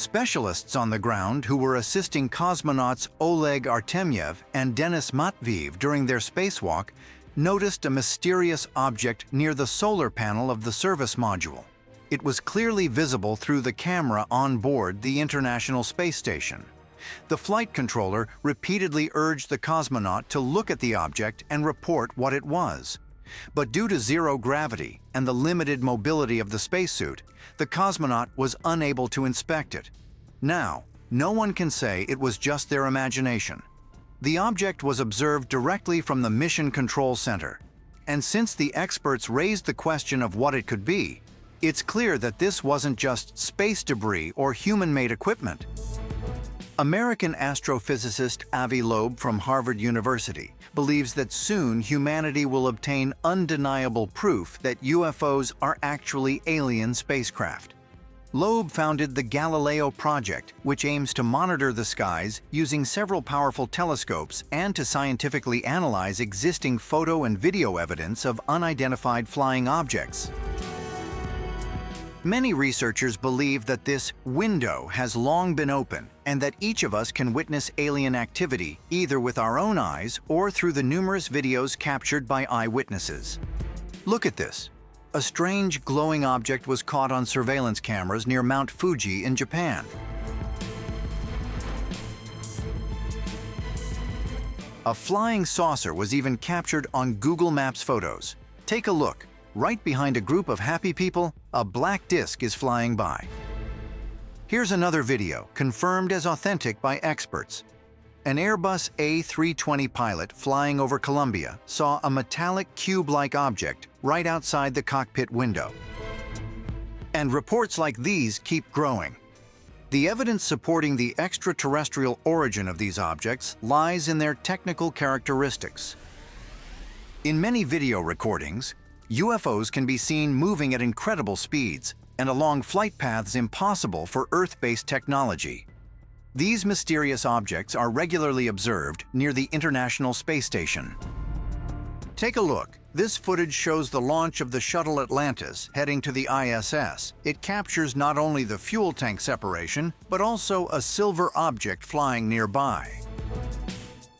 Specialists on the ground who were assisting cosmonauts Oleg Artemyev and Denis Matveev during their spacewalk noticed a mysterious object near the solar panel of the service module. It was clearly visible through the camera on board the International Space Station. The flight controller repeatedly urged the cosmonaut to look at the object and report what it was. But due to zero gravity and the limited mobility of the spacesuit, the cosmonaut was unable to inspect it. Now, no one can say it was just their imagination. The object was observed directly from the Mission Control Center. And since the experts raised the question of what it could be, it's clear that this wasn't just space debris or human-made equipment. American astrophysicist Avi Loeb from Harvard University believes that soon humanity will obtain undeniable proof that UFOs are actually alien spacecraft. Loeb founded the Galileo Project, which aims to monitor the skies using several powerful telescopes and to scientifically analyze existing photo and video evidence of unidentified flying objects. Many researchers believe that this window has long been open and that each of us can witness alien activity either with our own eyes or through the numerous videos captured by eyewitnesses. Look at this. A strange glowing object was caught on surveillance cameras near Mount Fuji in Japan. A flying saucer was even captured on Google Maps photos. Take a look. Right behind a group of happy people, a black disc is flying by. Here's another video, confirmed as authentic by experts. An Airbus A320 pilot flying over Colombia saw a metallic cube-like object right outside the cockpit window. And reports like these keep growing. The evidence supporting the extraterrestrial origin of these objects lies in their technical characteristics. In many video recordings, UFOs can be seen moving at incredible speeds and along flight paths impossible for Earth-based technology. These mysterious objects are regularly observed near the International Space Station. Take a look. This footage shows the launch of the shuttle Atlantis heading to the ISS. It captures not only the fuel tank separation, but also a silver object flying nearby.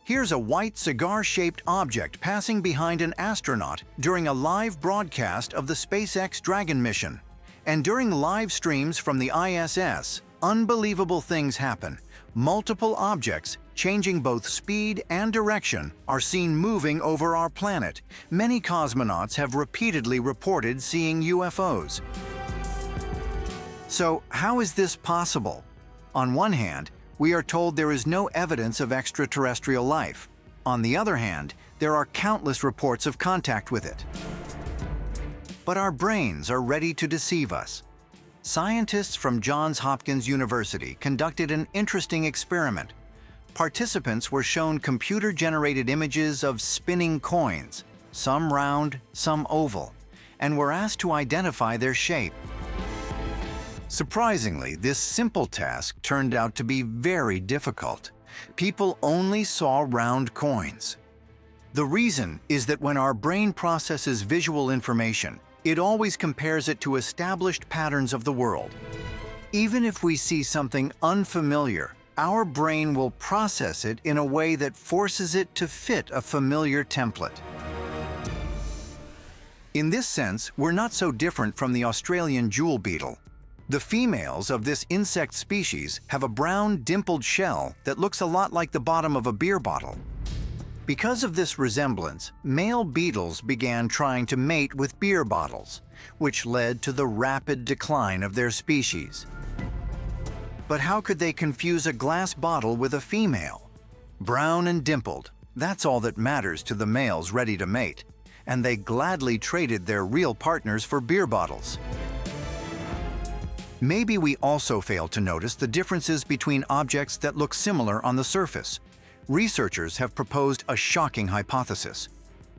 Here's a white cigar-shaped object passing behind an astronaut during a live broadcast of the SpaceX Dragon mission. And during live streams from the ISS, unbelievable things happen. Multiple objects, changing both speed and direction, are seen moving over our planet. Many cosmonauts have repeatedly reported seeing UFOs. So, how is this possible? On one hand, we are told there is no evidence of extraterrestrial life. On the other hand, there are countless reports of contact with it. But our brains are ready to deceive us. Scientists from Johns Hopkins University conducted an interesting experiment. Participants were shown computer-generated images of spinning coins, some round, some oval, and were asked to identify their shape. Surprisingly, this simple task turned out to be very difficult. People only saw round coins. The reason is that when our brain processes visual information, it always compares it to established patterns of the world. Even if we see something unfamiliar, our brain will process it in a way that forces it to fit a familiar template. In this sense, we're not so different from the Australian jewel beetle. The females of this insect species have a brown, dimpled shell that looks a lot like the bottom of a beer bottle. Because of this resemblance, male beetles began trying to mate with beer bottles, which led to the rapid decline of their species. But how could they confuse a glass bottle with a female? Brown and dimpled, that's all that matters to the males ready to mate, and they gladly traded their real partners for beer bottles. Maybe we also fail to notice the differences between objects that look similar on the surface. Researchers have proposed a shocking hypothesis.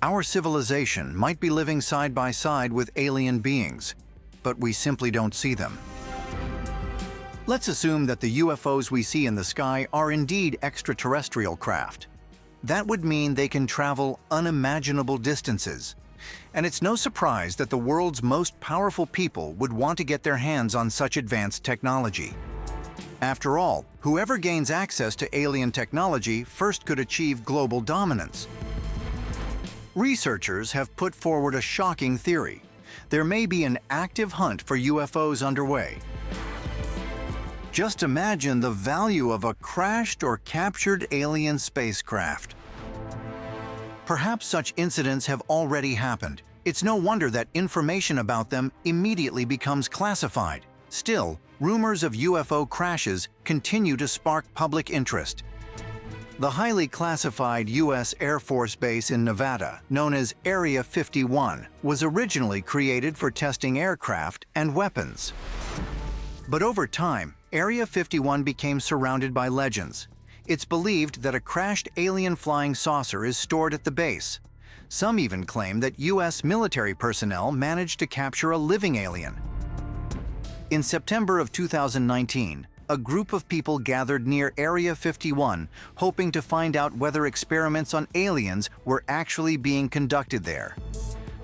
Our civilization might be living side by side with alien beings, but we simply don't see them. Let's assume that the UFOs we see in the sky are indeed extraterrestrial craft. That would mean they can travel unimaginable distances. And it's no surprise that the world's most powerful people would want to get their hands on such advanced technology. After all, whoever gains access to alien technology first could achieve global dominance. Researchers have put forward a shocking theory. There may be an active hunt for UFOs underway. Just imagine the value of a crashed or captured alien spacecraft. Perhaps such incidents have already happened. It's no wonder that information about them immediately becomes classified. Still, rumors of UFO crashes continue to spark public interest. The highly classified U.S. Air Force Base in Nevada, known as Area 51, was originally created for testing aircraft and weapons. But over time, Area 51 became surrounded by legends. It's believed that a crashed alien flying saucer is stored at the base. Some even claim that U.S. military personnel managed to capture a living alien. In September of 2019, a group of people gathered near Area 51, hoping to find out whether experiments on aliens were actually being conducted there.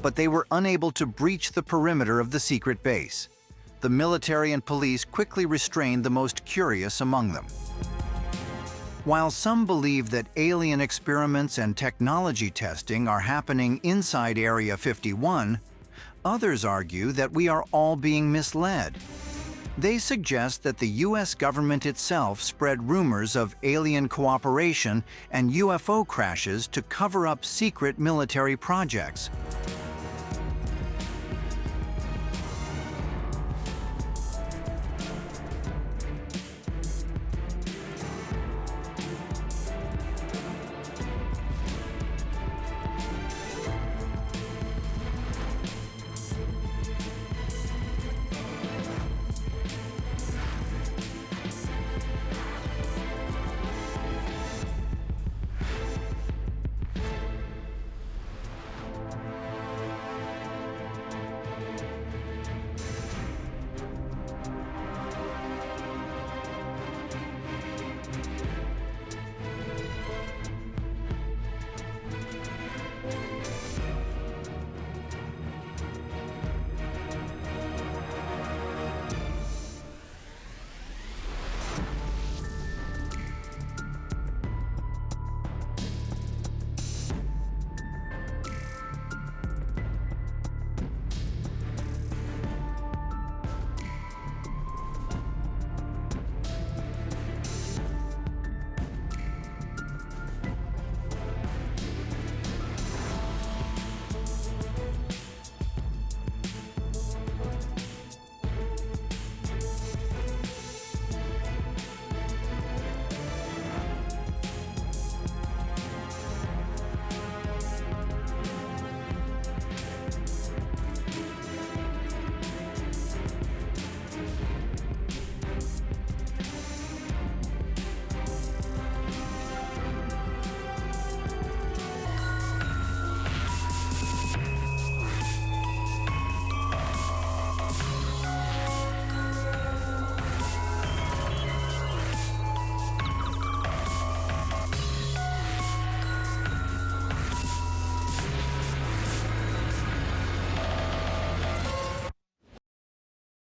But they were unable to breach the perimeter of the secret base. The military and police quickly restrained the most curious among them. While some believe that alien experiments and technology testing are happening inside Area 51, others argue that we are all being misled. They suggest that the U.S. government itself spread rumors of alien cooperation and UFO crashes to cover up secret military projects.